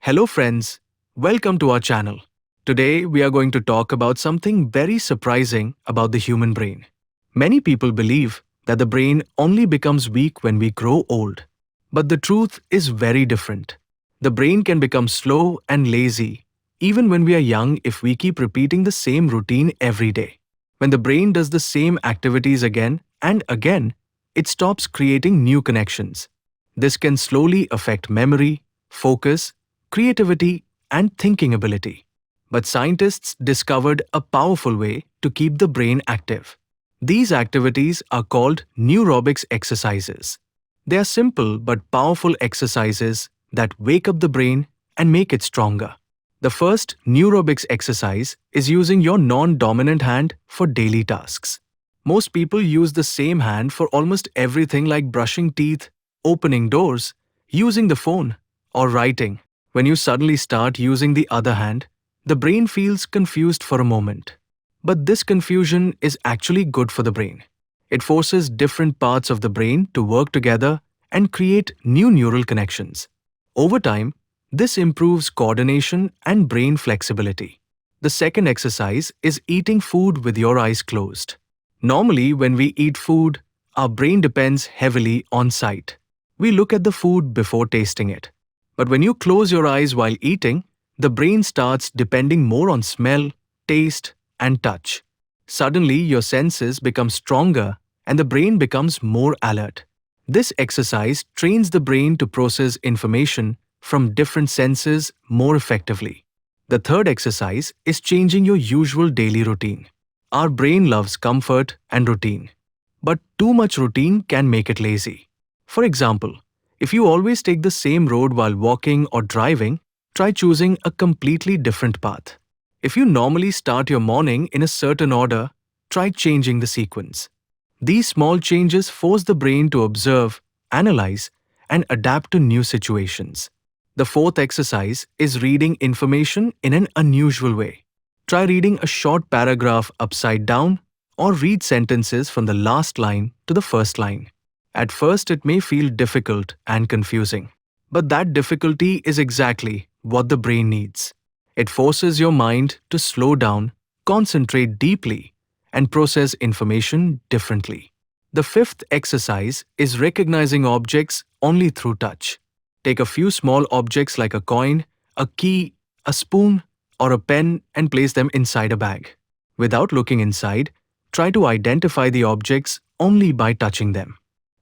Hello friends, welcome to our channel. Today we are going to talk about something very surprising about the human brain. Many people believe that the brain only becomes weak when we grow old. But the truth is very different. The brain can become slow and lazy even when we are young if we keep repeating the same routine every day. When the brain does the same activities again and again, it stops creating new connections. This can slowly affect memory, focus, creativity, and thinking ability. But scientists discovered a powerful way to keep the brain active. These activities are called neurobics exercises. They are simple but powerful exercises that wake up the brain and make it stronger. The first neurobics exercise is using your non-dominant hand for daily tasks. Most people use the same hand for almost everything like brushing teeth, opening doors, using the phone, or writing. When you suddenly start using the other hand, the brain feels confused for a moment. But this confusion is actually good for the brain. It forces different parts of the brain to work together and create new neural connections. Over time, this improves coordination and brain flexibility. The second exercise is eating food with your eyes closed. Normally, when we eat food, our brain depends heavily on sight. We look at the food before tasting it. But when you close your eyes while eating, the brain starts depending more on smell, taste, and touch. Suddenly, your senses become stronger and the brain becomes more alert. This exercise trains the brain to process information from different senses more effectively. The third exercise is changing your usual daily routine. Our brain loves comfort and routine. But too much routine can make it lazy. For example, if you always take the same road while walking or driving, try choosing a completely different path. If you normally start your morning in a certain order, try changing the sequence. These small changes force the brain to observe, analyze, and adapt to new situations. The fourth exercise is reading information in an unusual way. Try reading a short paragraph upside down or read sentences from the last line to the first line. At first, it may feel difficult and confusing. But that difficulty is exactly what the brain needs. It forces your mind to slow down, concentrate deeply, and process information differently. The fifth exercise is recognizing objects only through touch. Take a few small objects like a coin, a key, a spoon, or a pen and place them inside a bag. Without looking inside, try to identify the objects only by touching them.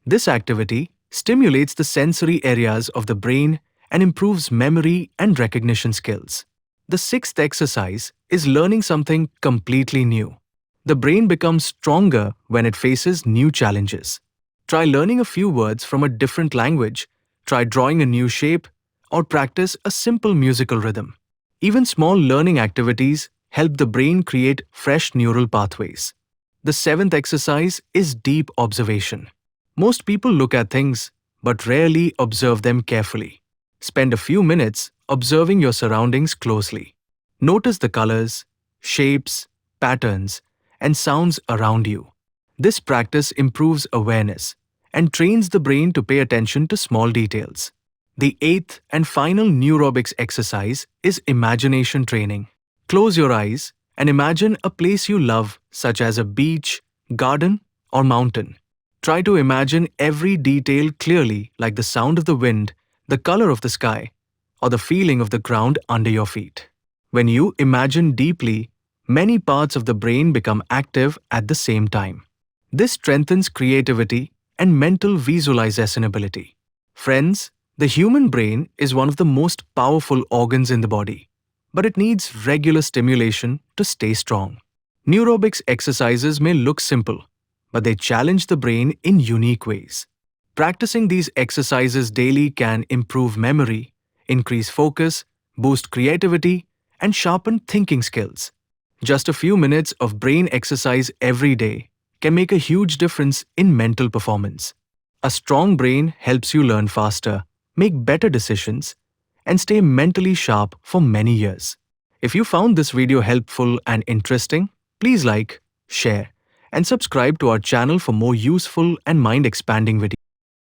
This activity stimulates the sensory areas of the brain and improves memory and recognition skills. The sixth exercise is learning something completely new. The brain becomes stronger when it faces new challenges. Try learning a few words from a different language, try drawing a new shape, or practice a simple musical rhythm. Even small learning activities help the brain create fresh neural pathways. The seventh exercise is deep observation. Most people look at things, but rarely observe them carefully. Spend a few minutes observing your surroundings closely. Notice the colors, shapes, patterns, and sounds around you. This practice improves awareness and trains the brain to pay attention to small details. The eighth and final neurobics exercise is imagination training. Close your eyes and imagine a place you love, such as a beach, garden, or mountain. Try to imagine every detail clearly, like the sound of the wind, the color of the sky, or the feeling of the ground under your feet. When you imagine deeply, many parts of the brain become active at the same time. This strengthens creativity and mental visualization ability. Friends, the human brain is one of the most powerful organs in the body, but it needs regular stimulation to stay strong. Neurobics exercises may look simple, but they challenge the brain in unique ways. Practicing these exercises daily can improve memory, increase focus, boost creativity, and sharpen thinking skills. Just a few minutes of brain exercise every day can make a huge difference in mental performance. A strong brain helps you learn faster, make better decisions, and stay mentally sharp for many years. If you found this video helpful and interesting, please like, share, and subscribe to our channel for more useful and mind-expanding videos.